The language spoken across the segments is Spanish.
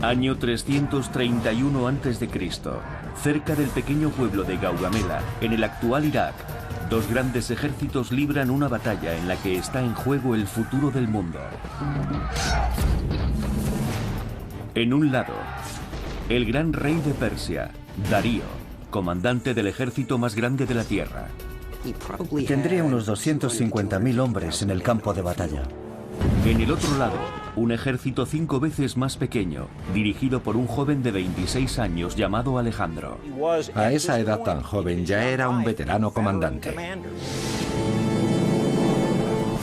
Año 331 a.C., cerca del pequeño pueblo de Gaugamela, en el actual Irak, dos grandes ejércitos libran una batalla en la que está en juego el futuro del mundo. En un lado, el gran rey de Persia, Darío, comandante del ejército más grande de la tierra. Tendría unos 250.000 hombres en el campo de batalla. En el otro lado, un ejército 5 veces más pequeño, dirigido por un joven de 26 años llamado Alejandro. A esa edad tan joven ya era un veterano comandante.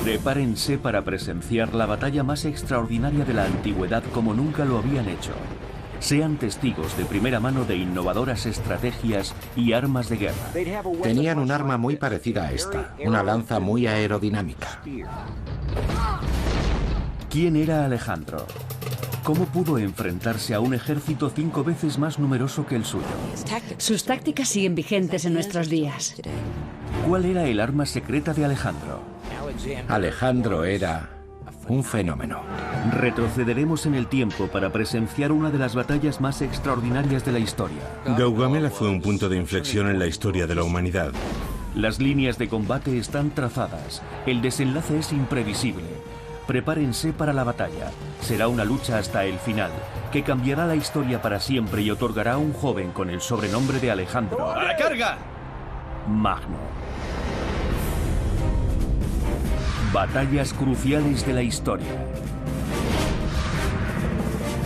Prepárense para presenciar la batalla más extraordinaria de la antigüedad como nunca lo habían hecho. Sean testigos de primera mano de innovadoras estrategias y armas de guerra. Tenían un arma muy parecida a esta, una lanza muy aerodinámica. ¿Quién era Alejandro? ¿Cómo pudo enfrentarse a un ejército 5 veces más numeroso que el suyo? Sus tácticas siguen vigentes en nuestros días. ¿Cuál era el arma secreta de Alejandro? Alejandro era un fenómeno. Retrocederemos en el tiempo para presenciar una de las batallas más extraordinarias de la historia. Gaugamela fue un punto de inflexión en la historia de la humanidad. Las líneas de combate están trazadas. El desenlace es imprevisible. Prepárense para la batalla. Será una lucha hasta el final, que cambiará la historia para siempre y otorgará a un joven con el sobrenombre de Alejandro. ¡A la carga! Magno. Batallas cruciales de la historia.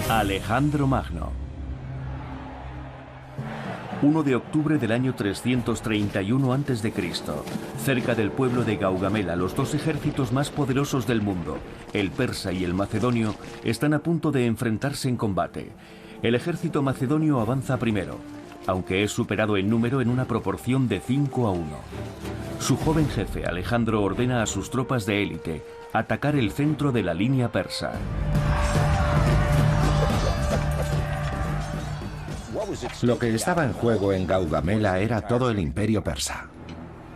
Alejandro Magno. 1 de octubre del año 331 a.C., cerca del pueblo de Gaugamela, los dos ejércitos más poderosos del mundo, el persa y el macedonio, están a punto de enfrentarse en combate. El ejército macedonio avanza primero, aunque es superado en número en una proporción de 5-1. Su joven jefe, Alejandro, ordena a sus tropas de élite atacar el centro de la línea persa. Lo que estaba en juego en Gaugamela era todo el imperio persa.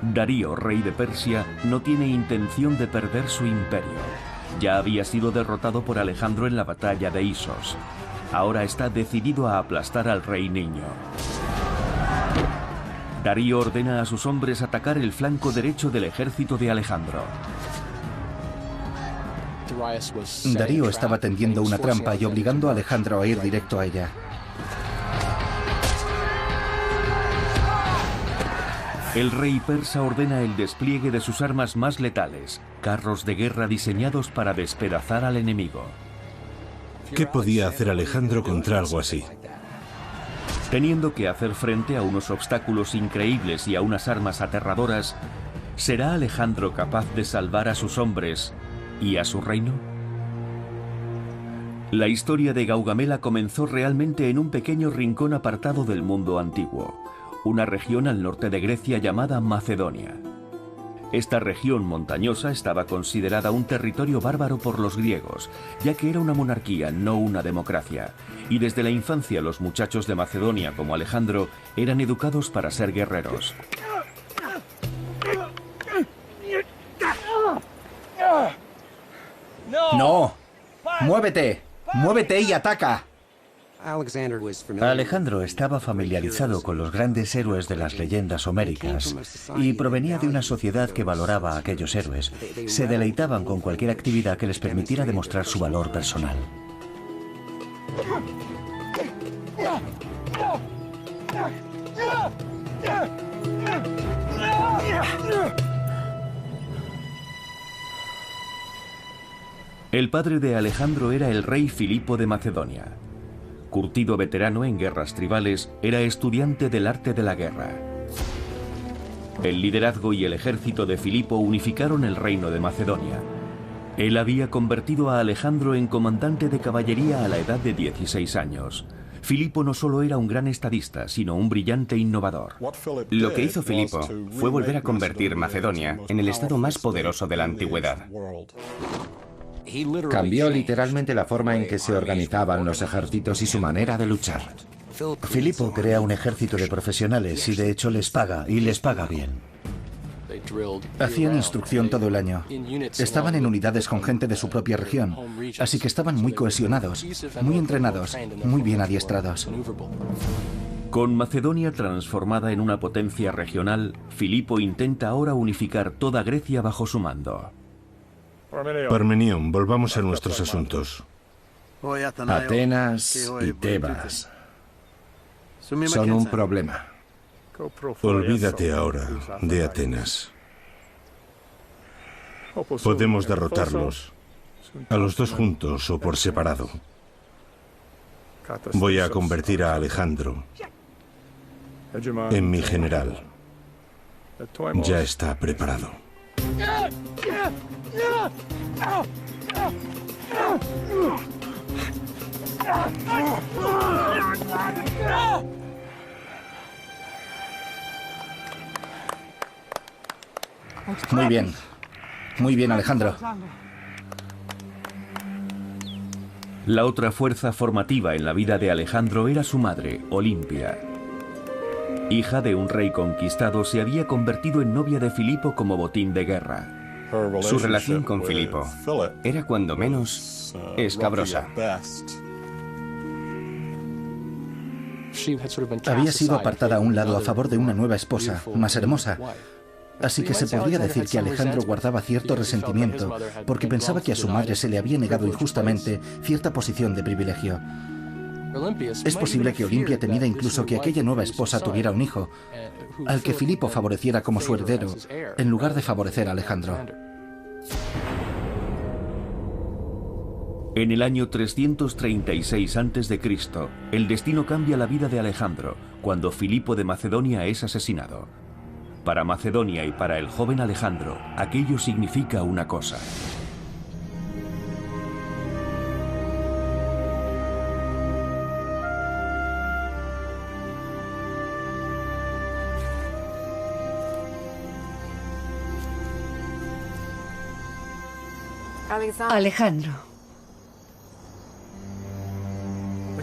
Darío, rey de Persia, no tiene intención de perder su imperio. Ya había sido derrotado por Alejandro en la batalla de Isos. Ahora está decidido a aplastar al rey niño. Darío ordena a sus hombres atacar el flanco derecho del ejército de Alejandro. Darío estaba tendiendo una trampa y obligando a Alejandro a ir directo a ella. El rey persa ordena el despliegue de sus armas más letales, carros de guerra diseñados para despedazar al enemigo. ¿Qué podía hacer Alejandro contra algo así? Teniendo que hacer frente a unos obstáculos increíbles y a unas armas aterradoras, ¿será Alejandro capaz de salvar a sus hombres y a su reino? La historia de Gaugamela comenzó realmente en un pequeño rincón apartado del mundo antiguo, una región al norte de Grecia llamada Macedonia. Esta región montañosa estaba considerada un territorio bárbaro por los griegos, ya que era una monarquía, no una democracia, y desde la infancia los muchachos de Macedonia, como Alejandro, eran educados para ser guerreros. ¡No! ¡Muévete! ¡Muévete y ataca! Alejandro estaba familiarizado con los grandes héroes de las leyendas homéricas y provenía de una sociedad que valoraba a aquellos héroes. Se deleitaban con cualquier actividad que les permitiera demostrar su valor personal. El padre de Alejandro era el rey Filipo de Macedonia. Curtido veterano en guerras tribales, era estudiante del arte de la guerra. El liderazgo y el ejército de Filipo unificaron el reino de Macedonia. Él había convertido a Alejandro en comandante de caballería a la edad de 16 años. Filipo no solo era un gran estadista, sino un brillante innovador. Lo que hizo Filipo fue volver a convertir Macedonia en el estado más poderoso de la antigüedad. Cambió literalmente la forma en que se organizaban los ejércitos y su manera de luchar. Filipo crea un ejército de profesionales y de hecho les paga, y les paga bien. Hacían instrucción todo el año. Estaban en unidades con gente de su propia región, así que estaban muy cohesionados, muy entrenados, muy bien adiestrados. Con Macedonia transformada en una potencia regional, Filipo intenta ahora unificar toda Grecia bajo su mando. Parmenión, volvamos a nuestros asuntos. Atenas y Tebas son un problema. Olvídate ahora de Atenas. Podemos derrotarlos, a los dos juntos o por separado. Voy a convertir a Alejandro en mi general. Ya está preparado. Muy bien, Alejandro. La otra fuerza formativa en la vida de Alejandro era su madre, Olimpia. Hija de un rey conquistado, se había convertido en novia de Filipo como botín de guerra. Su relación con Filipo era cuando menos escabrosa. Había sido apartada a un lado a favor de una nueva esposa, más hermosa. Así que se podría decir que Alejandro guardaba cierto resentimiento porque pensaba que a su madre se le había negado injustamente cierta posición de privilegio. Es posible que Olimpia temiera incluso que aquella nueva esposa tuviera un hijo, al que Filipo favoreciera como su heredero, en lugar de favorecer a Alejandro. En el año 336 a.C., el destino cambia la vida de Alejandro, cuando Filipo de Macedonia es asesinado. Para Macedonia y para el joven Alejandro, aquello significa una cosa. Alejandro.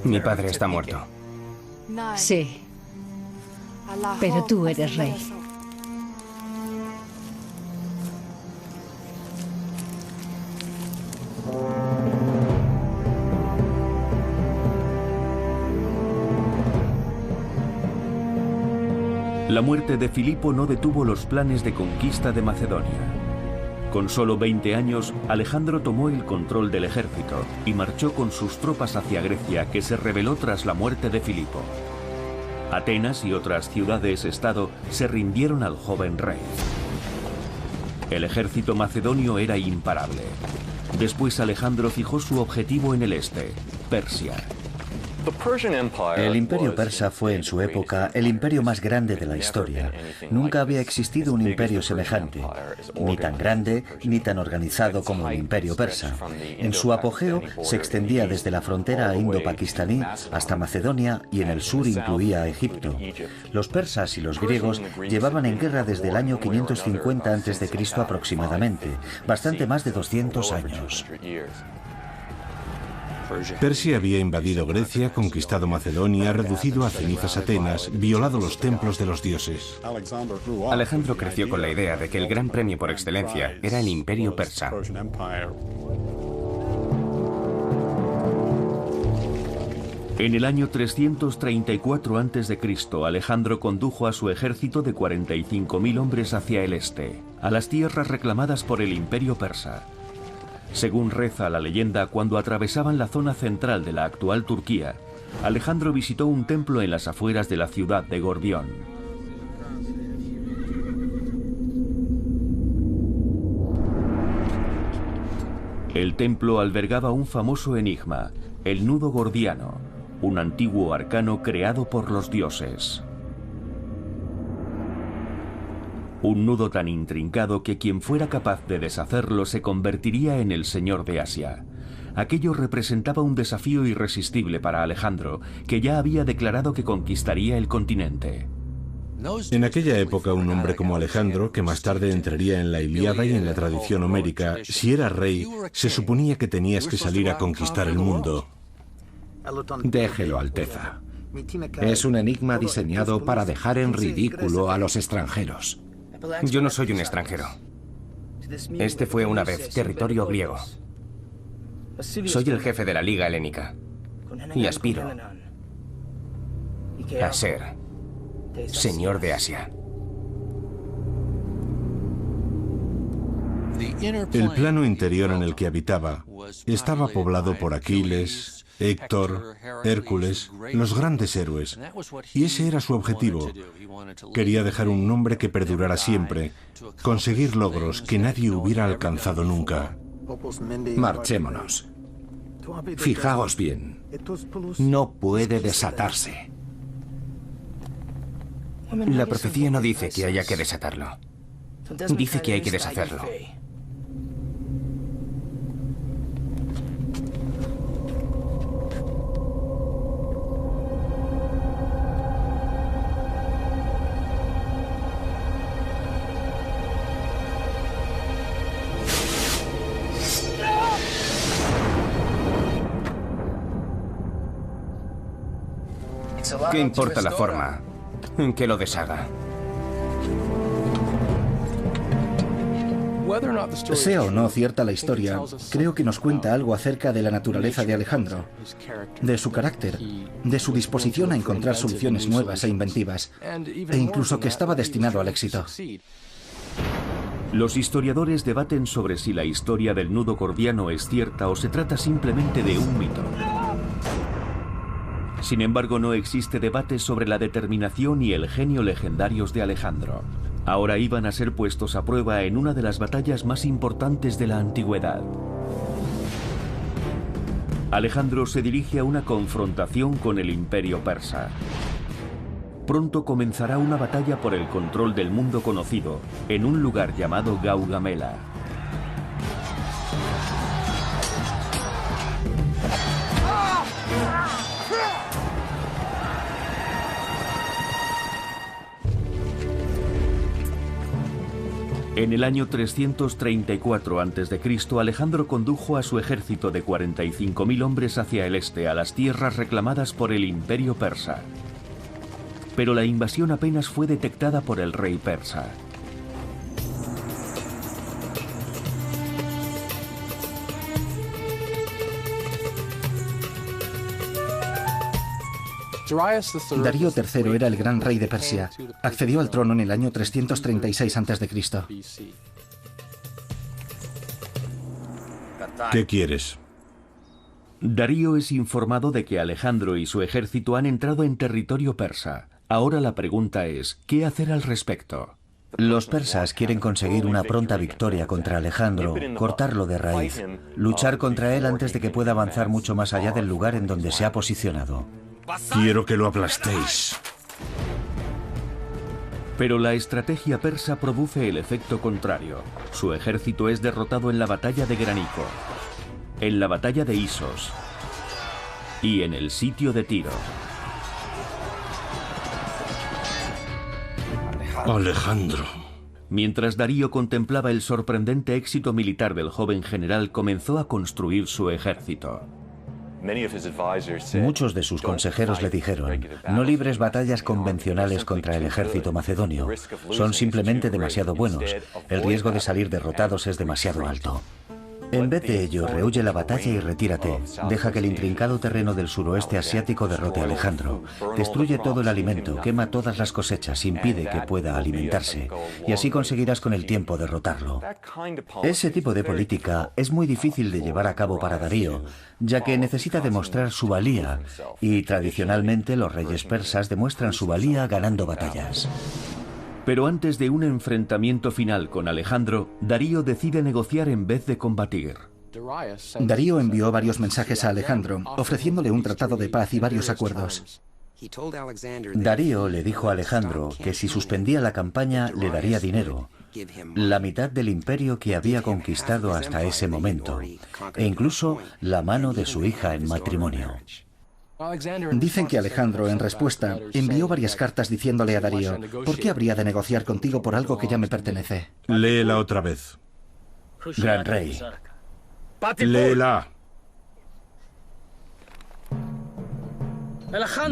Mi padre está muerto. Sí, pero tú eres rey. La muerte de Filipo no detuvo los planes de conquista de Macedonia. Con solo 20 años, Alejandro tomó el control del ejército y marchó con sus tropas hacia Grecia, que se rebeló tras la muerte de Filipo. Atenas y otras ciudades-estado se rindieron al joven rey. El ejército macedonio era imparable. Después Alejandro fijó su objetivo en el este, Persia. El imperio persa fue en su época el imperio más grande de la historia. Nunca había existido un imperio semejante, ni tan grande ni tan organizado como el imperio persa. En su apogeo se extendía desde la frontera indo-pakistaní hasta Macedonia y en el sur incluía a Egipto. Los persas y los griegos llevaban en guerra desde el año 550 a.C. aproximadamente, bastante más de 200 años. Persia había invadido Grecia, conquistado Macedonia, reducido a cenizas Atenas, violado los templos de los dioses. Alejandro creció con la idea de que el gran premio por excelencia era el imperio persa. En el año 334 a.C., Alejandro condujo a su ejército de 45.000 hombres hacia el este, a las tierras reclamadas por el imperio persa. Según reza la leyenda, cuando atravesaban la zona central de la actual Turquía, Alejandro visitó un templo en las afueras de la ciudad de Gordión. El templo albergaba un famoso enigma, el nudo gordiano, un antiguo arcano creado por los dioses. Un nudo tan intrincado que quien fuera capaz de deshacerlo se convertiría en el señor de Asia. Aquello representaba un desafío irresistible para Alejandro, que ya había declarado que conquistaría el continente. En aquella época, un hombre como Alejandro, que más tarde entraría en la Ilíada y en la tradición homérica, si era rey, se suponía que tenías que salir a conquistar el mundo. Déjelo, Alteza. Es un enigma diseñado para dejar en ridículo a los extranjeros. Yo no soy un extranjero. Este fue una vez territorio griego. Soy el jefe de la Liga Helénica y aspiro a ser señor de Asia. El plano interior en el que habitaba estaba poblado por Aquiles, Héctor, Hércules, los grandes héroes. Y ese era su objetivo. Quería dejar un nombre que perdurara siempre, conseguir logros que nadie hubiera alcanzado nunca. Marchémonos. Fijaos bien. No puede desatarse. La profecía no dice que haya que desatarlo. Dice que hay que deshacerlo. ¿Qué importa la forma en que lo deshaga? Sea o no cierta la historia, creo que nos cuenta algo acerca de la naturaleza de Alejandro, de su carácter, de su disposición a encontrar soluciones nuevas e inventivas, e incluso que estaba destinado al éxito. Los historiadores debaten sobre si la historia del nudo corviano es cierta o se trata simplemente de un mito. Sin embargo, no existe debate sobre la determinación y el genio legendarios de Alejandro. Ahora iban a ser puestos a prueba en una de las batallas más importantes de la antigüedad. Alejandro se dirige a una confrontación con el imperio persa. Pronto comenzará una batalla por el control del mundo conocido, en un lugar llamado Gaugamela. En el año 334 a.C., Alejandro condujo a su ejército de 45.000 hombres hacia el este, a las tierras reclamadas por el imperio persa. Pero la invasión apenas fue detectada por el rey persa. Darío III era el gran rey de Persia. Accedió al trono en el año 336 a.C. ¿Qué quieres? Darío es informado de que Alejandro y su ejército han entrado en territorio persa. Ahora la pregunta es, ¿qué hacer al respecto? Los persas quieren conseguir una pronta victoria contra Alejandro, cortarlo de raíz, luchar contra él antes de que pueda avanzar mucho más allá del lugar en donde se ha posicionado. Quiero que lo aplastéis. Pero la estrategia persa produce el efecto contrario. Su ejército es derrotado en la batalla de Granico, en la batalla de Isos y en el sitio de Tiro. Alejandro. Mientras Darío contemplaba el sorprendente éxito militar del joven general, comenzó a construir su ejército. Muchos de sus consejeros le dijeron, no libres batallas convencionales contra el ejército macedonio, son simplemente demasiado buenos, el riesgo de salir derrotados es demasiado alto. En vez de ello, rehúye la batalla y retírate. Deja que el intrincado terreno del suroeste asiático derrote a Alejandro. Destruye todo el alimento, quema todas las cosechas, impide que pueda alimentarse. Y así conseguirás con el tiempo derrotarlo. Ese tipo de política es muy difícil de llevar a cabo para Darío, ya que necesita demostrar su valía. Y tradicionalmente los reyes persas demuestran su valía ganando batallas. Pero antes de un enfrentamiento final con Alejandro, Darío decide negociar en vez de combatir. Darío envió varios mensajes a Alejandro, ofreciéndole un tratado de paz y varios acuerdos. Darío le dijo a Alejandro que si suspendía la campaña le daría dinero, la mitad del imperio que había conquistado hasta ese momento, e incluso la mano de su hija en matrimonio. Dicen que Alejandro, en respuesta, envió varias cartas diciéndole a Darío, ¿por qué habría de negociar contigo por algo que ya me pertenece? Léela otra vez. Gran rey. Léela.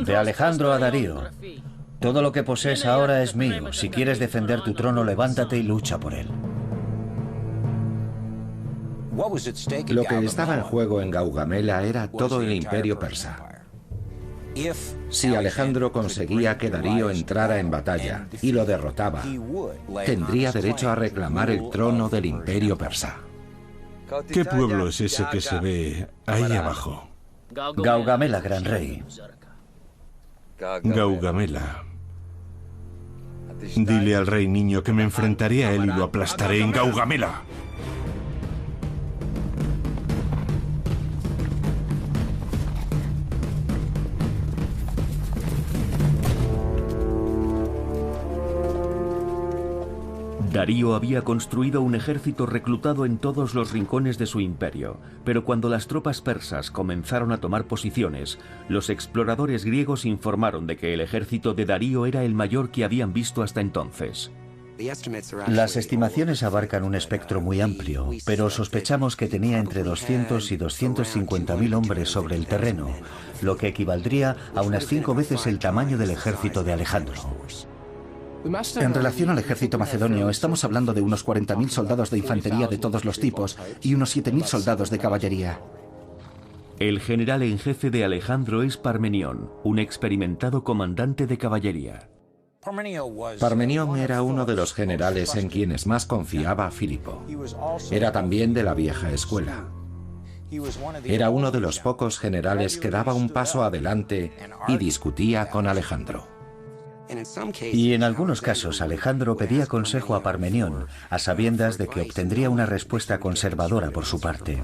De Alejandro a Darío. Todo lo que posees ahora es mío. Si quieres defender tu trono, levántate y lucha por él. Lo que estaba en juego en Gaugamela era todo el imperio persa. Si Alejandro conseguía que Darío entrara en batalla y lo derrotaba, tendría derecho a reclamar el trono del imperio persa. ¿Qué pueblo es ese que se ve ahí abajo? Gaugamela, gran rey. Gaugamela. Dile al rey niño que me enfrentaré a él y lo aplastaré en Gaugamela. Darío había construido un ejército reclutado en todos los rincones de su imperio, pero cuando las tropas persas comenzaron a tomar posiciones, los exploradores griegos informaron de que el ejército de Darío era el mayor que habían visto hasta entonces. Las estimaciones abarcan un espectro muy amplio, pero sospechamos que tenía entre 200 y 250.000 hombres sobre el terreno, lo que equivaldría a unas 5 veces el tamaño del ejército de Alejandro. En relación al ejército macedonio, estamos hablando de unos 40.000 soldados de infantería de todos los tipos y unos 7.000 soldados de caballería. El general en jefe de Alejandro es Parmenión, un experimentado comandante de caballería. Parmenión era uno de los generales en quienes más confiaba Filipo. Era también de la vieja escuela. Era uno de los pocos generales que daba un paso adelante y discutía con Alejandro. Y en algunos casos Alejandro pedía consejo a Parmenión, a sabiendas de que obtendría una respuesta conservadora por su parte.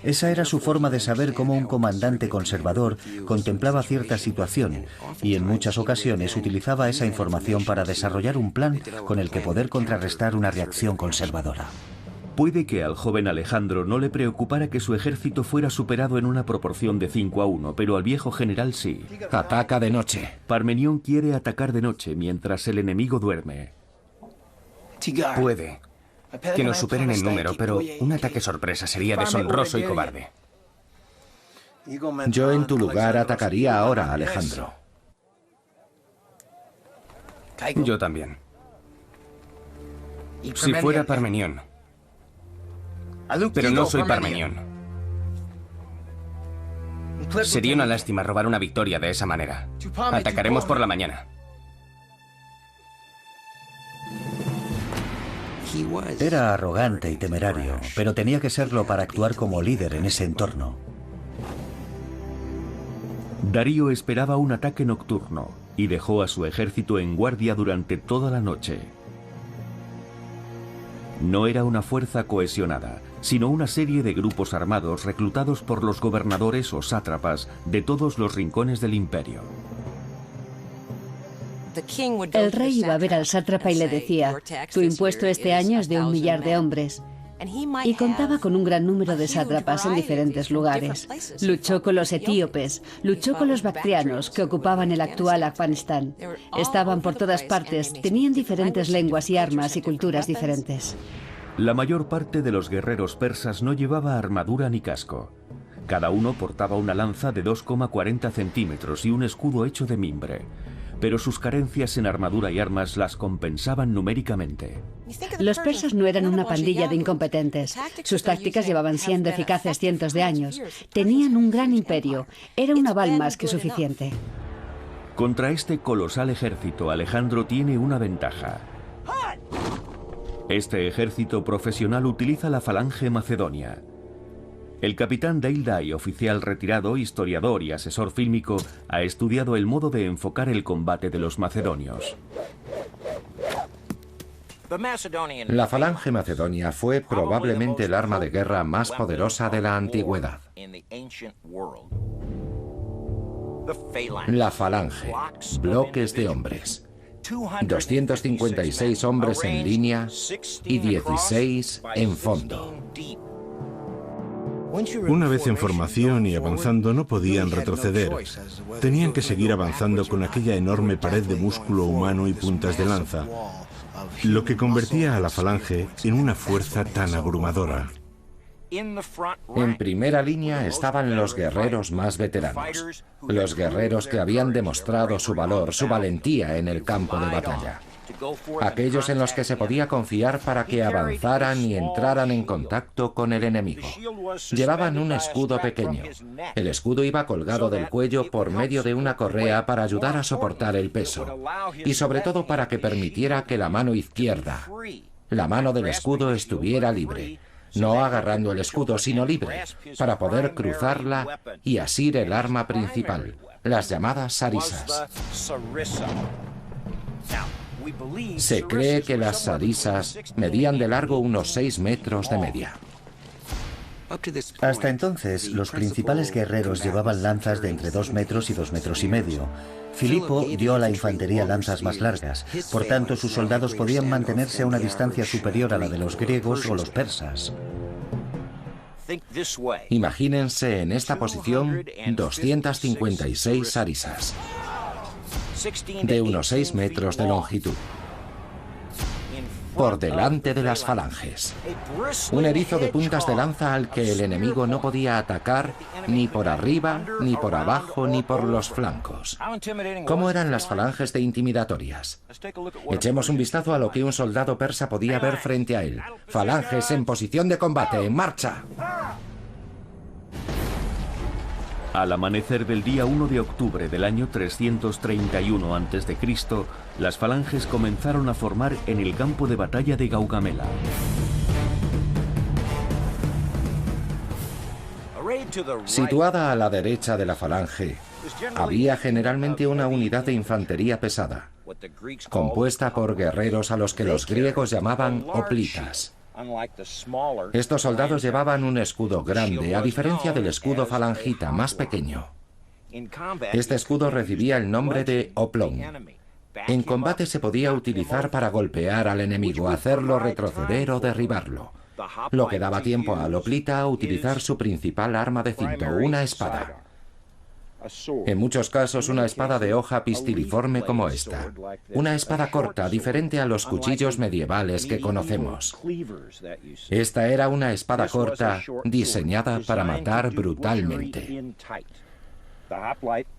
Esa era su forma de saber cómo un comandante conservador contemplaba cierta situación y en muchas ocasiones utilizaba esa información para desarrollar un plan con el que poder contrarrestar una reacción conservadora. Puede que al joven Alejandro no le preocupara que su ejército fuera superado en una proporción de 5-1, pero al viejo general sí. Ataca de noche. Parmenión quiere atacar de noche mientras el enemigo duerme. Puede que nos superen en número, pero un ataque sorpresa sería deshonroso y cobarde. Yo en tu lugar atacaría ahora, Alejandro. Yo también. Si fuera Parmenión. Pero no soy Parmenión. Sería una lástima robar una victoria de esa manera. Atacaremos por la mañana. Era arrogante y temerario, pero tenía que serlo para actuar como líder en ese entorno. Darío esperaba un ataque nocturno y dejó a su ejército en guardia durante toda la noche. No era una fuerza cohesionada, sino una serie de grupos armados reclutados por los gobernadores o sátrapas de todos los rincones del imperio. El rey iba a ver al sátrapa y le decía: tu impuesto este año es de 1 millar de hombres. Y contaba con un gran número de sátrapas en diferentes lugares. Luchó con los etíopes, luchó con los bactrianos que ocupaban el actual Afganistán. Estaban por todas partes, tenían diferentes lenguas y armas y culturas diferentes. La mayor parte de los guerreros persas no llevaba armadura ni casco. Cada uno portaba una lanza de 2,40 centímetros y un escudo hecho de mimbre. Pero sus carencias en armadura y armas las compensaban numéricamente. Los persas no eran una pandilla de incompetentes. Sus tácticas llevaban siendo eficaces cientos de años. Tenían un gran imperio. Era un aval más que suficiente. Contra este colosal ejército, Alejandro tiene una ventaja. Este ejército profesional utiliza la falange macedonia. El capitán Dale Dye, oficial retirado, historiador y asesor fílmico, ha estudiado el modo de enfocar el combate de los macedonios. La falange macedonia fue probablemente el arma de guerra más poderosa de la antigüedad. La falange, bloques de hombres. 256 hombres en línea y 16 en fondo. Una vez en formación y avanzando no podían retroceder. Tenían que seguir avanzando con aquella enorme pared de músculo humano y puntas de lanza, lo que convertía a la falange en una fuerza tan abrumadora. En primera línea estaban los guerreros más veteranos, los guerreros que habían demostrado su valor, su valentía en el campo de batalla. Aquellos en los que se podía confiar para que avanzaran y entraran en contacto con el enemigo. Llevaban un escudo pequeño. El escudo iba colgado del cuello por medio de una correa para ayudar a soportar el peso, y sobre todo para que permitiera que la mano izquierda, la mano del escudo, estuviera libre, no agarrando el escudo, sino libre, para poder cruzarla y asir el arma principal, las llamadas sarisas. Se cree que las sarisas medían de largo unos 6 metros de media. Hasta entonces, los principales guerreros llevaban lanzas de entre 2 metros y 2 metros y medio. Filipo dio a la infantería lanzas más largas, por tanto sus soldados podían mantenerse a una distancia superior a la de los griegos o los persas. Imagínense en esta posición 256 sarisas, de unos 6 metros de longitud, por delante de las falanges. Un erizo de puntas de lanza al que el enemigo no podía atacar ni por arriba, ni por abajo, ni por los flancos. ¿Cómo eran las falanges de intimidatorias? Echemos un vistazo a lo que un soldado persa podía ver frente a él. Falanges en posición de combate, en marcha. Al amanecer del día 1 de octubre del año 331 a.C., las falanges comenzaron a formar en el campo de batalla de Gaugamela. Situada a la derecha de la falange, había generalmente una unidad de infantería pesada, compuesta por guerreros a los que los griegos llamaban hoplitas. Estos soldados llevaban un escudo grande, a diferencia del escudo falangita, más pequeño. Este escudo recibía el nombre de oplón. En combate se podía utilizar para golpear al enemigo, hacerlo retroceder o derribarlo, lo que daba tiempo al hoplita a utilizar su principal arma de cinto, una espada. En muchos casos una espada de hoja pistiliforme como esta. Una espada corta, diferente a los cuchillos medievales que conocemos. Esta era una espada corta diseñada para matar brutalmente.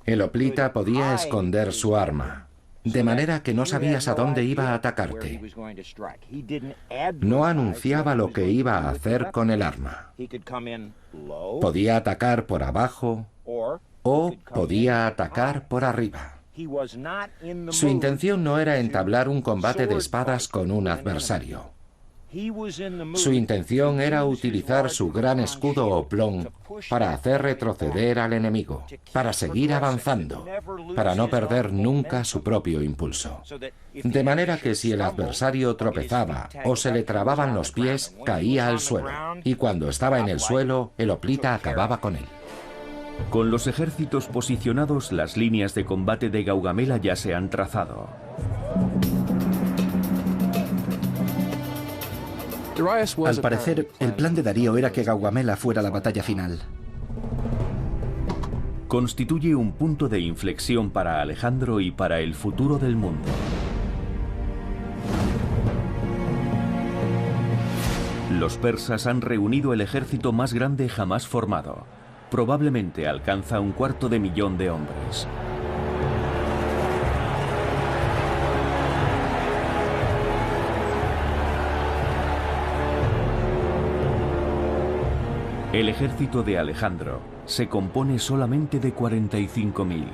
El hoplita podía esconder su arma, de manera que no sabías a dónde iba a atacarte. No anunciaba lo que iba a hacer con el arma. Podía atacar por abajo o podía atacar por arriba. Su intención no era entablar un combate de espadas con un adversario. Su intención era utilizar su gran escudo oplón para hacer retroceder al enemigo, para seguir avanzando, para no perder nunca su propio impulso. De manera que si el adversario tropezaba o se le trababan los pies, caía al suelo, y cuando estaba en el suelo, el hoplita acababa con él. Con los ejércitos posicionados, las líneas de combate de Gaugamela ya se han trazado. Al parecer, el plan de Darío era que Gaugamela fuera la batalla final. Constituye un punto de inflexión para Alejandro y para el futuro del mundo. Los persas han reunido el ejército más grande jamás formado. Probablemente alcanza 250.000 de hombres. El ejército de Alejandro se compone solamente de 45.000.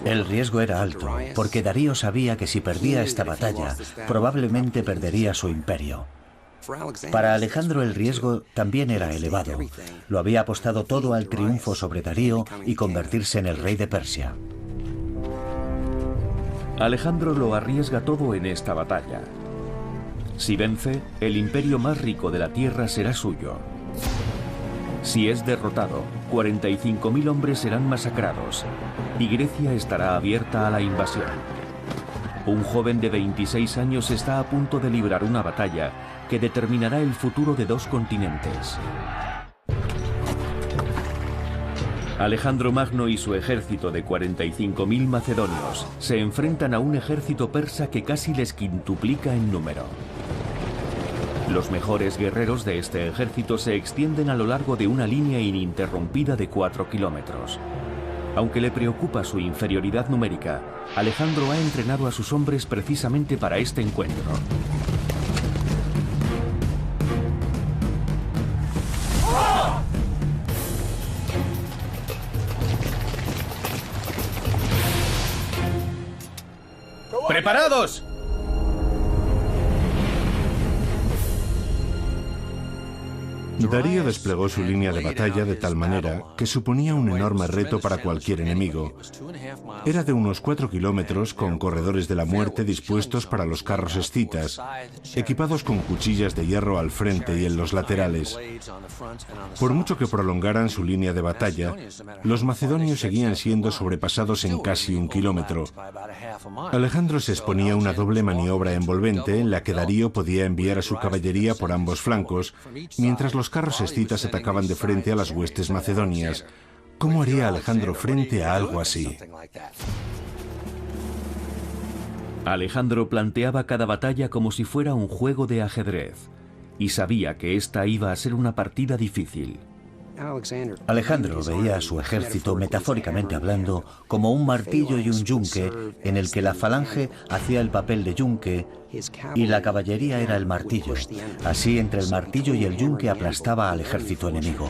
El riesgo era alto, porque Darío sabía que si perdía esta batalla, probablemente perdería su imperio. Para Alejandro el riesgo también era elevado. Lo había apostado todo al triunfo sobre Darío y convertirse en el rey de Persia. Alejandro lo arriesga todo en esta batalla. Si vence, el imperio más rico de la tierra será suyo. Si es derrotado, 45.000 hombres serán masacrados y Grecia estará abierta a la invasión. Un joven de 26 años está a punto de librar una batalla que determinará el futuro de 2 continentes. Alejandro Magno y su ejército de 45.000 macedonios se enfrentan a un ejército persa que casi les quintuplica en número. Los mejores guerreros de este ejército se extienden a lo largo de una línea ininterrumpida de 4 kilómetros. Aunque le preocupa su inferioridad numérica, Alejandro ha entrenado a sus hombres precisamente para este encuentro. ¡Preparados! Darío desplegó su línea de batalla de tal manera que suponía un enorme reto para cualquier enemigo. Era de unos 4 kilómetros con corredores de la muerte dispuestos para los carros escitas, equipados con cuchillas de hierro al frente y en los laterales. Por mucho que prolongaran su línea de batalla, los macedonios seguían siendo sobrepasados en casi 1 kilómetro. Alejandro se exponía a una doble maniobra envolvente en la que Darío podía enviar a su caballería por ambos flancos, mientras los carros escitas atacaban de frente a las huestes macedonias. ¿Cómo haría Alejandro frente a algo así? Alejandro planteaba cada batalla como si fuera un juego de ajedrez, y sabía que esta iba a ser una partida difícil. Alejandro veía a su ejército, metafóricamente hablando, como un martillo y un yunque en el que la falange hacía el papel de yunque y la caballería era el martillo. Así, entre el martillo y el yunque aplastaba al ejército enemigo.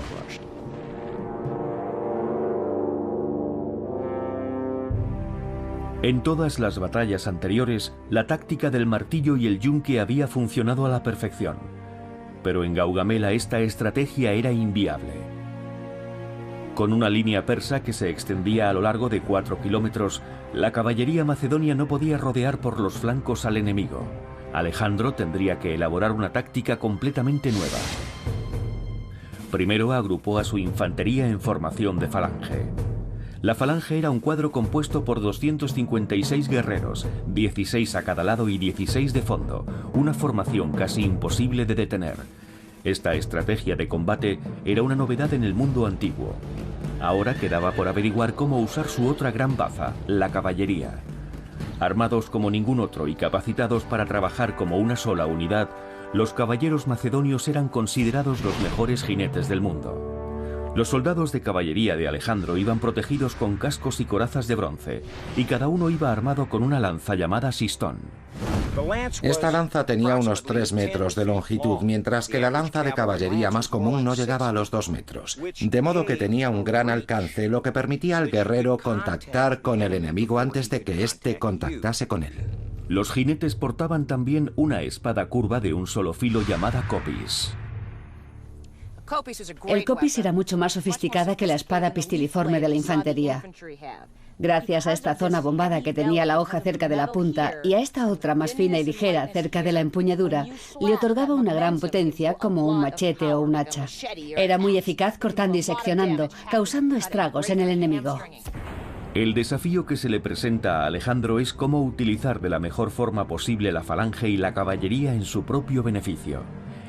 En todas las batallas anteriores, la táctica del martillo y el yunque había funcionado a la perfección. Pero en Gaugamela esta estrategia era inviable. Con una línea persa que se extendía a lo largo de 4 kilómetros, la caballería macedonia no podía rodear por los flancos al enemigo. Alejandro tendría que elaborar una táctica completamente nueva. Primero agrupó a su infantería en formación de falange. La falange era un cuadro compuesto por 256 guerreros, 16 a cada lado y 16 de fondo, una formación casi imposible de detener. Esta estrategia de combate era una novedad en el mundo antiguo. Ahora quedaba por averiguar cómo usar su otra gran baza, la caballería. Armados como ningún otro y capacitados para trabajar como una sola unidad, los caballeros macedonios eran considerados los mejores jinetes del mundo. Los soldados de caballería de Alejandro iban protegidos con cascos y corazas de bronce, y cada uno iba armado con una lanza llamada sistón. Esta lanza tenía unos 3 metros de longitud, mientras que la lanza de caballería más común no llegaba a los 2 metros. De modo que tenía un gran alcance, lo que permitía al guerrero contactar con el enemigo antes de que éste contactase con él. Los jinetes portaban también una espada curva de un solo filo llamada copis. El copis era mucho más sofisticada que la espada pistiliforme de la infantería. Gracias a esta zona bombada que tenía la hoja cerca de la punta y a esta otra más fina y ligera cerca de la empuñadura, le otorgaba una gran potencia como un machete o un hacha. Era muy eficaz cortando y seccionando, causando estragos en el enemigo. El desafío que se le presenta a Alejandro es cómo utilizar de la mejor forma posible la falange y la caballería en su propio beneficio.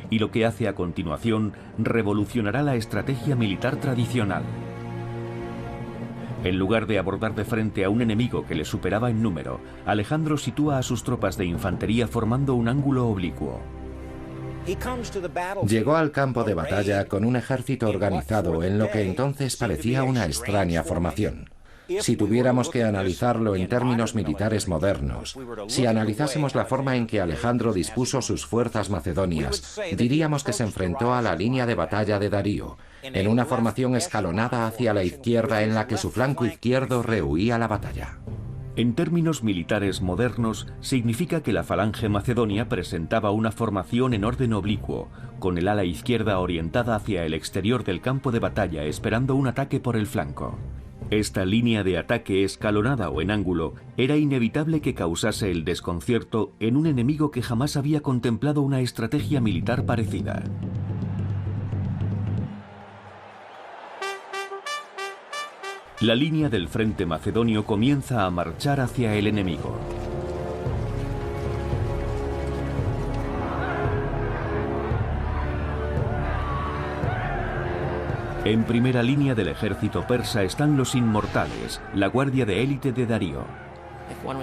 Y lo que hace a continuación revolucionará la estrategia militar tradicional. En lugar de abordar de frente a un enemigo que le superaba en número, Alejandro sitúa a sus tropas de infantería formando un ángulo oblicuo. Llegó al campo de batalla con un ejército organizado en lo que entonces parecía una extraña formación. Si tuviéramos que analizarlo en términos militares modernos, si analizásemos la forma en que Alejandro dispuso sus fuerzas macedonias, diríamos que se enfrentó a la línea de batalla de Darío, en una formación escalonada hacia la izquierda en la que su flanco izquierdo rehuía la batalla. En términos militares modernos, significa que la falange macedonia presentaba una formación en orden oblicuo, con el ala izquierda orientada hacia el exterior del campo de batalla esperando un ataque por el flanco. Esta línea de ataque escalonada o en ángulo era inevitable que causase el desconcierto en un enemigo que jamás había contemplado una estrategia militar parecida. La línea del frente macedonio comienza a marchar hacia el enemigo. En primera línea del ejército persa están los inmortales, la guardia de élite de Darío.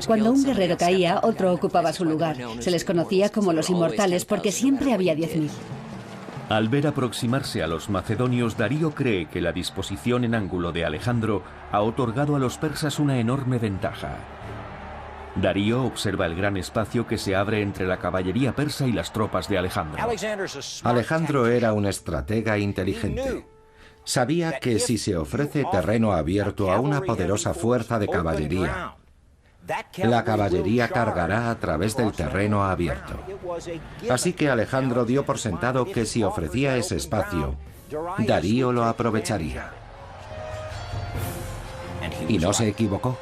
Cuando un guerrero caía, otro ocupaba su lugar. Se les conocía como los inmortales porque siempre había 10.000. Al ver aproximarse a los macedonios, Darío cree que la disposición en ángulo de Alejandro ha otorgado a los persas una enorme ventaja. Darío observa el gran espacio que se abre entre la caballería persa y las tropas de Alejandro. Alejandro era un estratega inteligente. Sabía que si se ofrece terreno abierto a una poderosa fuerza de caballería, la caballería cargará a través del terreno abierto. Así que Alejandro dio por sentado que si ofrecía ese espacio, Darío lo aprovecharía. Y no se equivocó.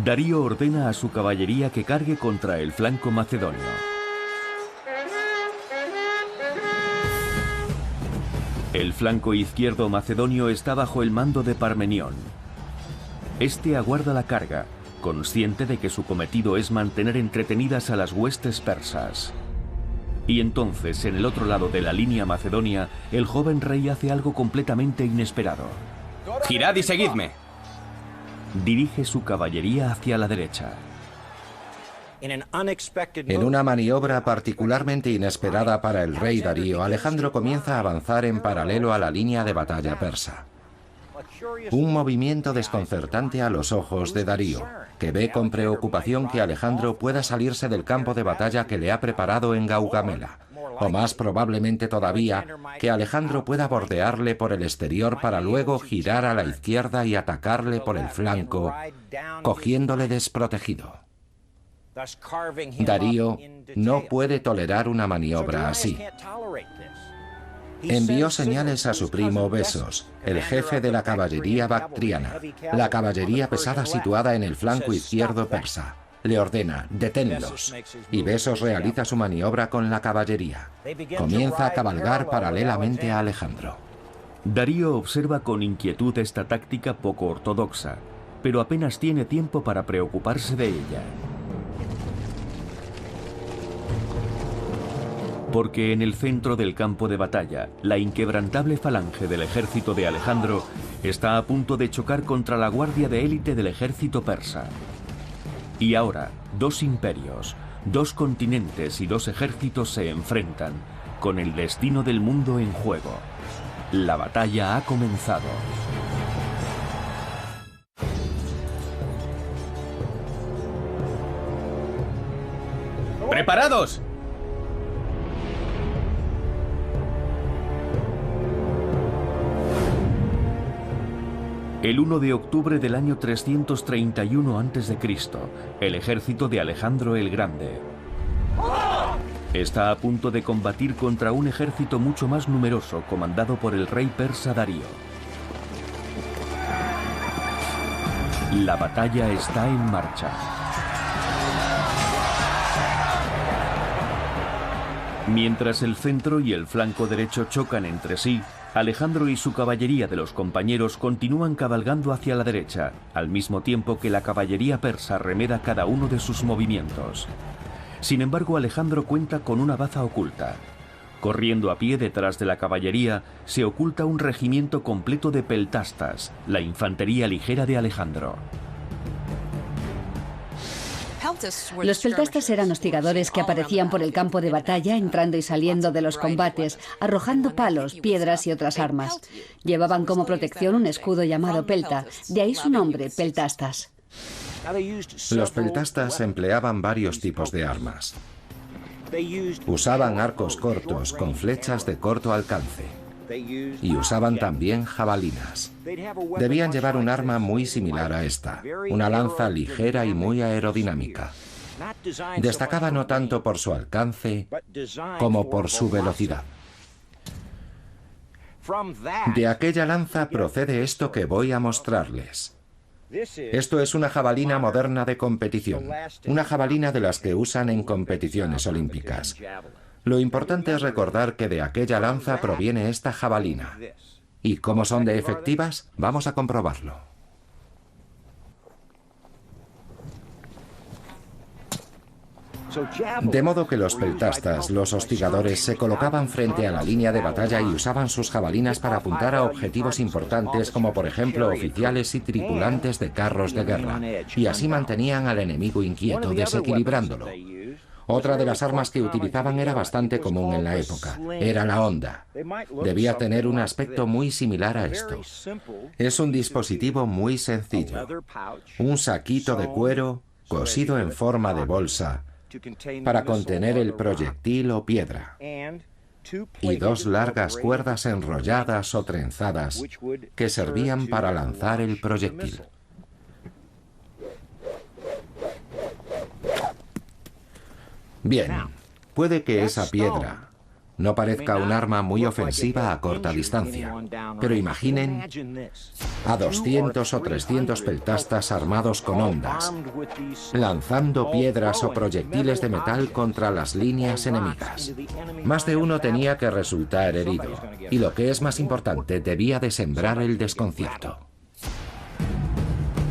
Darío ordena a su caballería que cargue contra el flanco macedonio. El flanco izquierdo macedonio está bajo el mando de Parmenión. Este aguarda la carga, consciente de que su cometido es mantener entretenidas a las huestes persas. Y entonces, en el otro lado de la línea macedonia, el joven rey hace algo completamente inesperado. ¡Girad y seguidme! Dirige su caballería hacia la derecha. En una maniobra particularmente inesperada para el rey Darío, Alejandro comienza a avanzar en paralelo a la línea de batalla persa. Un movimiento desconcertante a los ojos de Darío, que ve con preocupación que Alejandro pueda salirse del campo de batalla que le ha preparado en Gaugamela, o más probablemente todavía, que Alejandro pueda bordearle por el exterior para luego girar a la izquierda y atacarle por el flanco, cogiéndole desprotegido. Darío no puede tolerar una maniobra así. Envió señales a su primo Besos, el jefe de la caballería bactriana, la caballería pesada situada en el flanco izquierdo persa. Le ordena, deténlos, y Besos realiza su maniobra con la caballería. Comienza a cabalgar paralelamente a Alejandro. Darío observa con inquietud esta táctica poco ortodoxa, pero apenas tiene tiempo para preocuparse de ella. Porque en el centro del campo de batalla, la inquebrantable falange del ejército de Alejandro está a punto de chocar contra la guardia de élite del ejército persa. Y ahora, dos imperios, dos continentes y dos ejércitos se enfrentan, con el destino del mundo en juego. La batalla ha comenzado. ¡Preparados! El 1 de octubre del año 331 a.C., el ejército de Alejandro el Grande está a punto de combatir contra un ejército mucho más numeroso comandado por el rey persa Darío. La batalla está en marcha. Mientras el centro y el flanco derecho chocan entre sí, Alejandro y su caballería de los compañeros continúan cabalgando hacia la derecha, al mismo tiempo que la caballería persa remeda cada uno de sus movimientos. Sin embargo, Alejandro cuenta con una baza oculta. Corriendo a pie detrás de la caballería, se oculta un regimiento completo de peltastas, la infantería ligera de Alejandro. Los peltastas eran hostigadores que aparecían por el campo de batalla, entrando y saliendo de los combates, arrojando palos, piedras y otras armas. Llevaban como protección un escudo llamado pelta, de ahí su nombre, peltastas. Los peltastas empleaban varios tipos de armas. Usaban arcos cortos con flechas de corto alcance. Y usaban también jabalinas. Debían llevar un arma muy similar a esta, una lanza ligera y muy aerodinámica. Destacaba no tanto por su alcance como por su velocidad. De aquella lanza procede esto que voy a mostrarles. Esto es una jabalina moderna de competición, una jabalina de las que usan en competiciones olímpicas. Lo importante es recordar que de aquella lanza proviene esta jabalina. ¿Y cómo son de efectivas? Vamos a comprobarlo. De modo que los peltastas, los hostigadores, se colocaban frente a la línea de batalla y usaban sus jabalinas para apuntar a objetivos importantes como por ejemplo oficiales y tripulantes de carros de guerra, y así mantenían al enemigo inquieto, desequilibrándolo. Otra de las armas que utilizaban era bastante común en la época, era la honda. Debía tener un aspecto muy similar a esto. Es un dispositivo muy sencillo, un saquito de cuero cosido en forma de bolsa para contener el proyectil o piedra, y dos largas cuerdas enrolladas o trenzadas que servían para lanzar el proyectil. Bien, puede que esa piedra no parezca un arma muy ofensiva a corta distancia, pero imaginen a 200 o 300 peltastas armados con hondas, lanzando piedras o proyectiles de metal contra las líneas enemigas. Más de uno tenía que resultar herido, y lo que es más importante, debía de sembrar el desconcierto.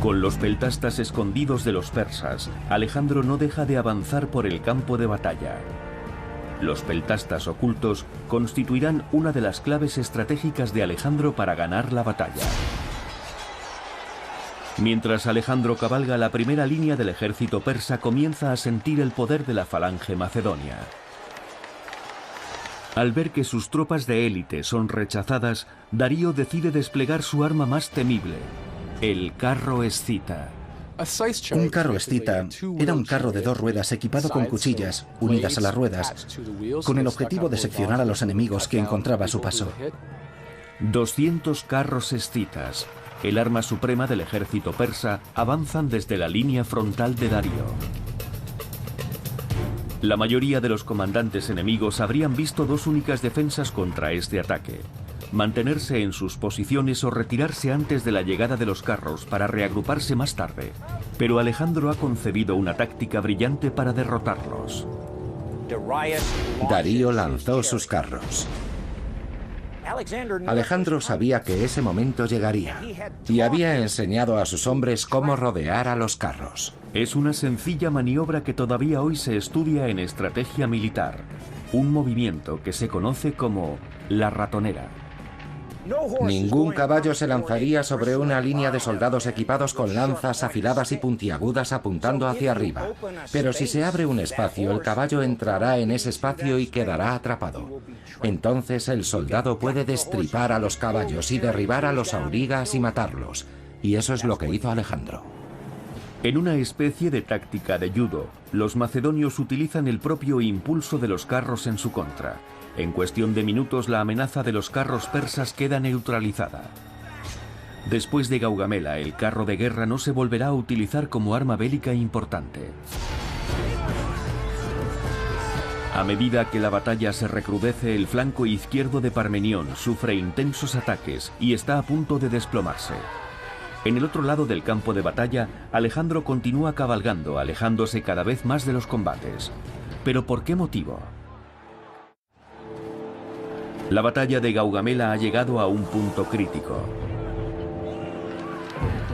Con los peltastas escondidos de los persas, Alejandro no deja de avanzar por el campo de batalla. Los peltastas ocultos constituirán una de las claves estratégicas de Alejandro para ganar la batalla. Mientras Alejandro cabalga, la primera línea del ejército persa comienza a sentir el poder de la falange macedonia. Al ver que sus tropas de élite son rechazadas, Darío decide desplegar su arma más temible, el carro escita. Un carro escita era un carro de 2 ruedas equipado con cuchillas unidas a las ruedas, con el objetivo de seccionar a los enemigos que encontraba a su paso. 200 carros escitas, el arma suprema del ejército persa, avanzan desde la línea frontal de Darío. La mayoría de los comandantes enemigos habrían visto 2 únicas defensas contra este ataque: mantenerse en sus posiciones o retirarse antes de la llegada de los carros para reagruparse más tarde. Pero Alejandro ha concebido una táctica brillante para derrotarlos. Darío lanzó sus carros. Alejandro sabía que ese momento llegaría y había enseñado a sus hombres cómo rodear a los carros. Es una sencilla maniobra que todavía hoy se estudia en estrategia militar, un movimiento que se conoce como la ratonera. Ningún caballo se lanzaría sobre una línea de soldados equipados con lanzas afiladas y puntiagudas apuntando hacia arriba. Pero si se abre un espacio, el caballo entrará en ese espacio y quedará atrapado. Entonces el soldado puede destripar a los caballos y derribar a los aurigas y matarlos. Y eso es lo que hizo Alejandro. En una especie de táctica de judo, los macedonios utilizan el propio impulso de los carros en su contra. En cuestión de minutos, la amenaza de los carros persas queda neutralizada. Después de Gaugamela, el carro de guerra no se volverá a utilizar como arma bélica importante. A medida que la batalla se recrudece, el flanco izquierdo de Parmenión sufre intensos ataques y está a punto de desplomarse. En el otro lado del campo de batalla, Alejandro continúa cabalgando, alejándose cada vez más de los combates. ¿Pero por qué motivo? La batalla de Gaugamela ha llegado a un punto crítico.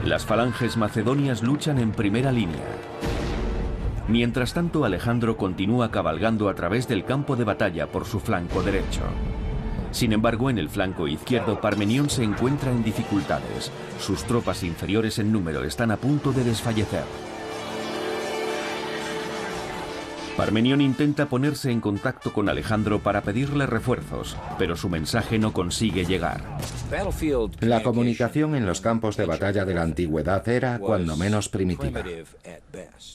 Las falanges macedonias luchan en primera línea. Mientras tanto, Alejandro continúa cabalgando a través del campo de batalla por su flanco derecho. Sin embargo, en el flanco izquierdo, Parmenión se encuentra en dificultades. Sus tropas inferiores en número están a punto de desfallecer. Parmenión intenta ponerse en contacto con Alejandro para pedirle refuerzos, pero su mensaje no consigue llegar. La comunicación en los campos de batalla de la antigüedad era, cuando menos, primitiva.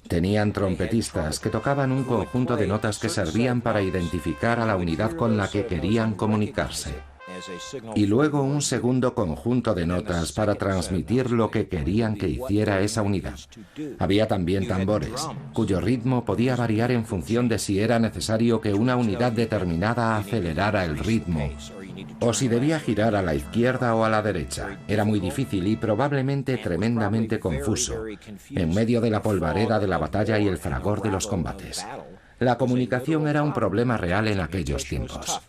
Tenían trompetistas que tocaban un conjunto de notas que servían para identificar a la unidad con la que querían comunicarse. Y luego un segundo conjunto de notas para transmitir lo que querían que hiciera esa unidad. Había también tambores, cuyo ritmo podía variar en función de si era necesario que una unidad determinada acelerara el ritmo, o si debía girar a la izquierda o a la derecha. Era muy difícil y probablemente tremendamente confuso, en medio de la polvareda de la batalla y el fragor de los combates. La comunicación era un problema real en aquellos tiempos.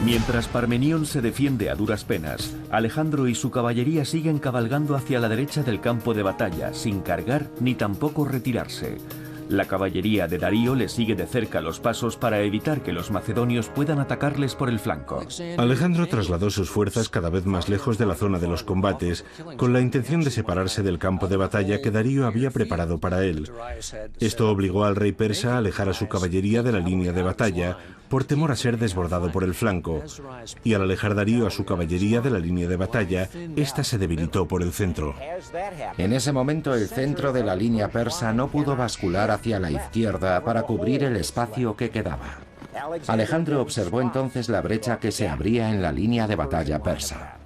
Mientras Parmenión se defiende a duras penas, Alejandro y su caballería siguen cabalgando hacia la derecha del campo de batalla, sin cargar ni tampoco retirarse. La caballería de Darío le sigue de cerca los pasos para evitar que los macedonios puedan atacarles por el flanco. Alejandro trasladó sus fuerzas cada vez más lejos de la zona de los combates, con la intención de separarse del campo de batalla que Darío había preparado para él. Esto obligó al rey persa a alejar a su caballería de la línea de batalla, por temor a ser desbordado por el flanco. Y al alejar Darío a su caballería de la línea de batalla, ésta se debilitó por el centro. En ese momento el centro de la línea persa no pudo bascular hacia la izquierda para cubrir el espacio que quedaba. Alejandro observó entonces la brecha que se abría en la línea de batalla persa.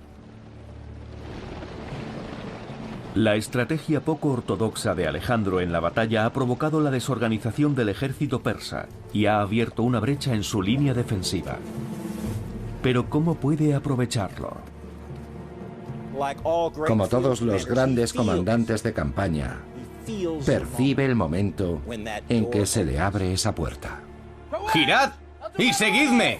La estrategia poco ortodoxa de Alejandro en la batalla ha provocado la desorganización del ejército persa y ha abierto una brecha en su línea defensiva. Pero ¿cómo puede aprovecharlo? Como todos los grandes comandantes de campaña, percibe el momento en que se le abre esa puerta. ¡Girad y seguidme!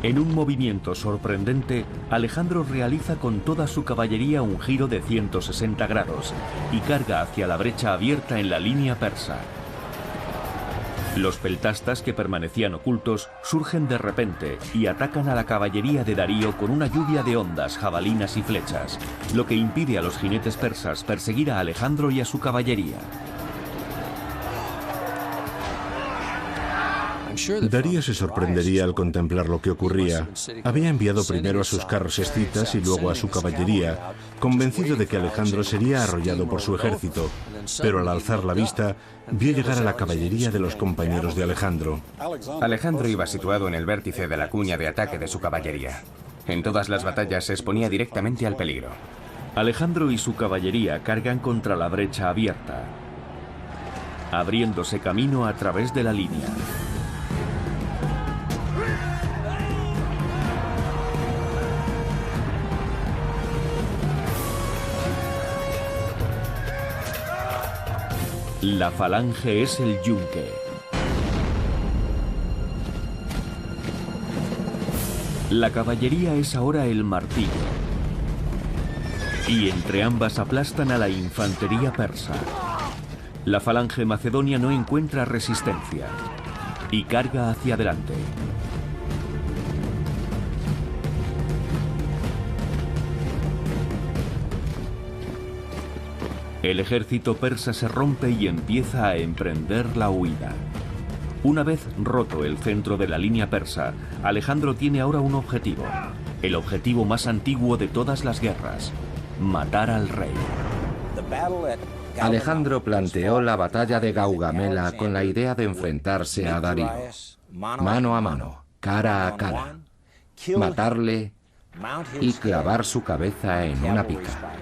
En un movimiento sorprendente, Alejandro realiza con toda su caballería un giro de 160 grados y carga hacia la brecha abierta en la línea persa. Los peltastas que permanecían ocultos surgen de repente y atacan a la caballería de Darío con una lluvia de hondas, jabalinas y flechas, lo que impide a los jinetes persas perseguir a Alejandro y a su caballería. Darío se sorprendería al contemplar lo que ocurría. Había enviado primero a sus carros escitas y luego a su caballería, convencido de que Alejandro sería arrollado por su ejército, pero al alzar la vista, vio llegar a la caballería de los compañeros de Alejandro. Alejandro iba situado en el vértice de la cuña de ataque de su caballería. En todas las batallas se exponía directamente al peligro. Alejandro y su caballería cargan contra la brecha abierta, abriéndose camino a través de la línea. La falange es el yunque. La caballería es ahora el martillo. Y entre ambas aplastan a la infantería persa. La falange macedonia no encuentra resistencia y carga hacia adelante. El ejército persa se rompe y empieza a emprender la huida. Una vez roto el centro de la línea persa, Alejandro tiene ahora un objetivo, el objetivo más antiguo de todas las guerras: matar al rey. Alejandro planteó la batalla de Gaugamela con la idea de enfrentarse a Darío, mano a mano, cara a cara, matarle y clavar su cabeza en una pica.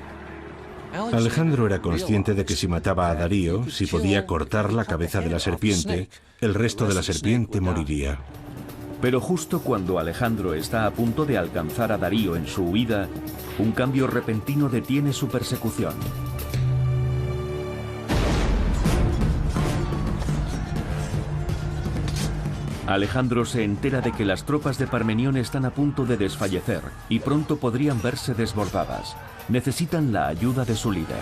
Alejandro era consciente de que si mataba a Darío, si podía cortar la cabeza de la serpiente, el resto de la serpiente moriría. Pero justo cuando Alejandro está a punto de alcanzar a Darío en su huida, un cambio repentino detiene su persecución. Alejandro se entera de que las tropas de Parmenión están a punto de desfallecer y pronto podrían verse desbordadas. Necesitan la ayuda de su líder.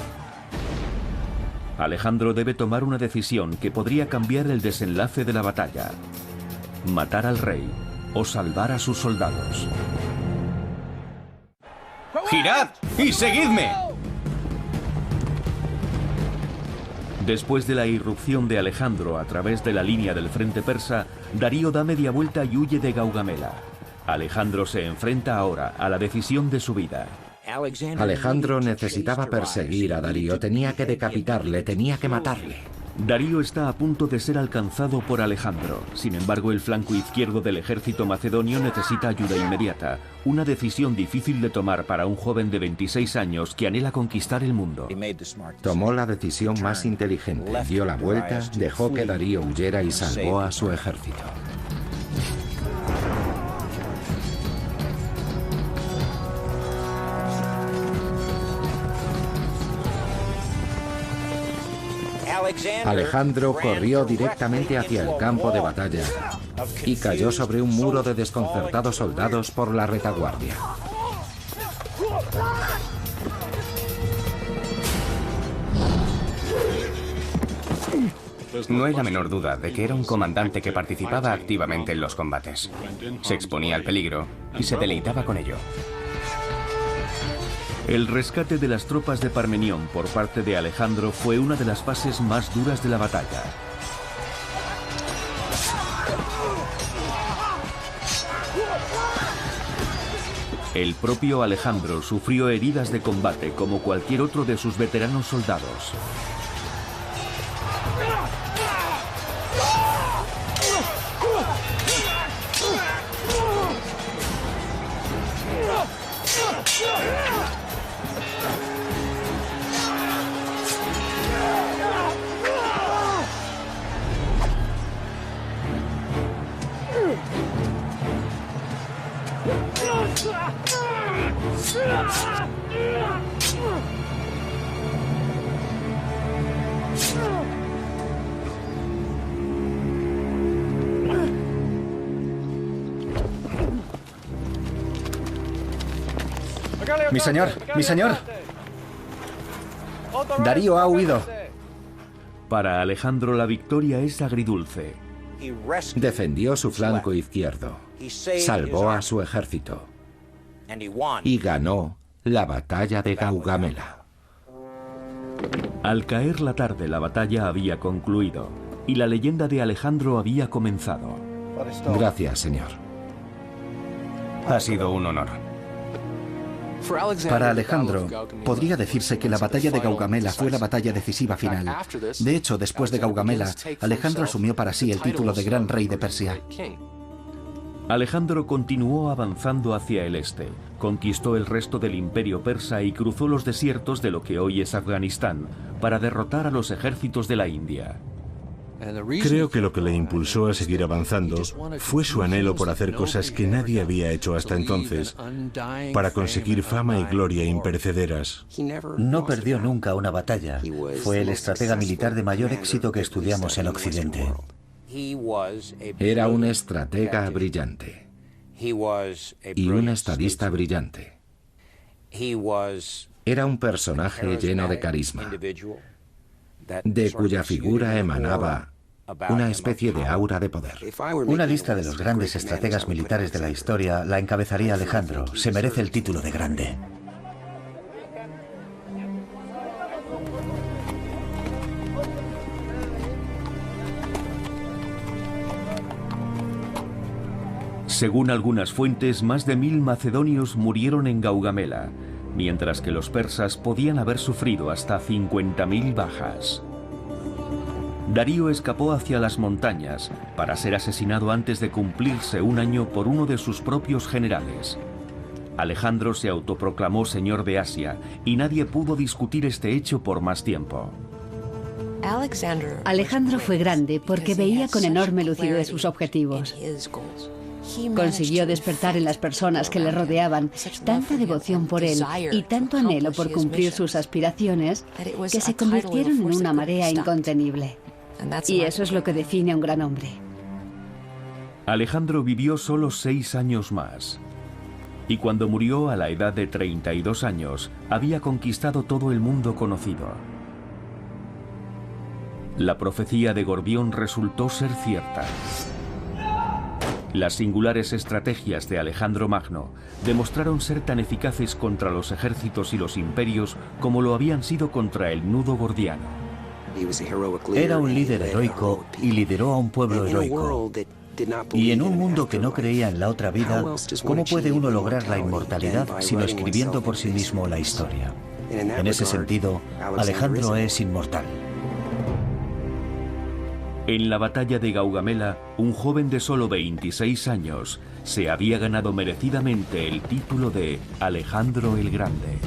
Alejandro debe tomar una decisión que podría cambiar el desenlace de la batalla: matar al rey o salvar a sus soldados. ¡Girad y seguidme! Después de la irrupción de Alejandro a través de la línea del frente persa, Darío da media vuelta y huye de Gaugamela. Alejandro se enfrenta ahora a la decisión de su vida. Alejandro necesitaba perseguir a Darío, tenía que decapitarle, tenía que matarle. Darío está a punto de ser alcanzado por Alejandro. Sin embargo, el flanco izquierdo del ejército macedonio necesita ayuda inmediata. Una decisión difícil de tomar para un joven de 26 años que anhela conquistar el mundo. Tomó la decisión más inteligente, dio la vuelta, dejó que Darío huyera y salvó a su ejército. Alejandro corrió directamente hacia el campo de batalla y cayó sobre un muro de desconcertados soldados por la retaguardia. No hay la menor duda de que era un comandante que participaba activamente en los combates. Se exponía al peligro y se deleitaba con ello. El rescate de las tropas de Parmenión por parte de Alejandro fue una de las fases más duras de la batalla. El propio Alejandro sufrió heridas de combate como cualquier otro de sus veteranos soldados. Mi señor, mi señor. Darío ha huido. Para Alejandro la victoria es agridulce. Defendió su flanco izquierdo, salvó a su ejército y ganó la batalla de Gaugamela. Al caer la tarde, la batalla había concluido y la leyenda de Alejandro había comenzado. Gracias, señor. Ha sido un honor. Para Alejandro, podría decirse que la batalla de Gaugamela fue la batalla decisiva final. De hecho, después de Gaugamela, Alejandro asumió para sí el título de Gran Rey de Persia. Alejandro continuó avanzando hacia el este, conquistó el resto del imperio persa y cruzó los desiertos de lo que hoy es Afganistán para derrotar a los ejércitos de la India. Creo que lo que le impulsó a seguir avanzando fue su anhelo por hacer cosas que nadie había hecho hasta entonces, para conseguir fama y gloria imperecederas. No perdió nunca una batalla. Fue el estratega militar de mayor éxito que estudiamos en Occidente. Era un estratega brillante y un estadista brillante. Era un personaje lleno de carisma, de cuya figura emanaba una especie de aura de poder. Una lista de los grandes estrategas militares de la historia la encabezaría Alejandro. Se merece el título de grande. Según algunas fuentes, más de 1000 macedonios murieron en Gaugamela, mientras que los persas podían haber sufrido hasta 50.000 bajas. Darío escapó hacia las montañas para ser asesinado antes de cumplirse un año por uno de sus propios generales. Alejandro se autoproclamó señor de Asia y nadie pudo discutir este hecho por más tiempo. Alejandro fue grande porque veía con enorme lucidez sus objetivos. Consiguió despertar en las personas que le rodeaban tanta devoción por él y tanto anhelo por cumplir sus aspiraciones que se convirtieron en una marea incontenible. Y eso es lo que define a un gran hombre. Alejandro vivió solo 6 años más. Y cuando murió a la edad de 32 años, había conquistado todo el mundo conocido. La profecía de Gordión resultó ser cierta. Las singulares estrategias de Alejandro Magno demostraron ser tan eficaces contra los ejércitos y los imperios como lo habían sido contra el nudo gordiano. Era un líder heroico y lideró a un pueblo heroico. Y en un mundo que no creía en la otra vida, ¿cómo puede uno lograr la inmortalidad sino escribiendo por sí mismo la historia? En ese sentido, Alejandro es inmortal. En la batalla de Gaugamela, un joven de solo 26 años se había ganado merecidamente el título de Alejandro el Grande.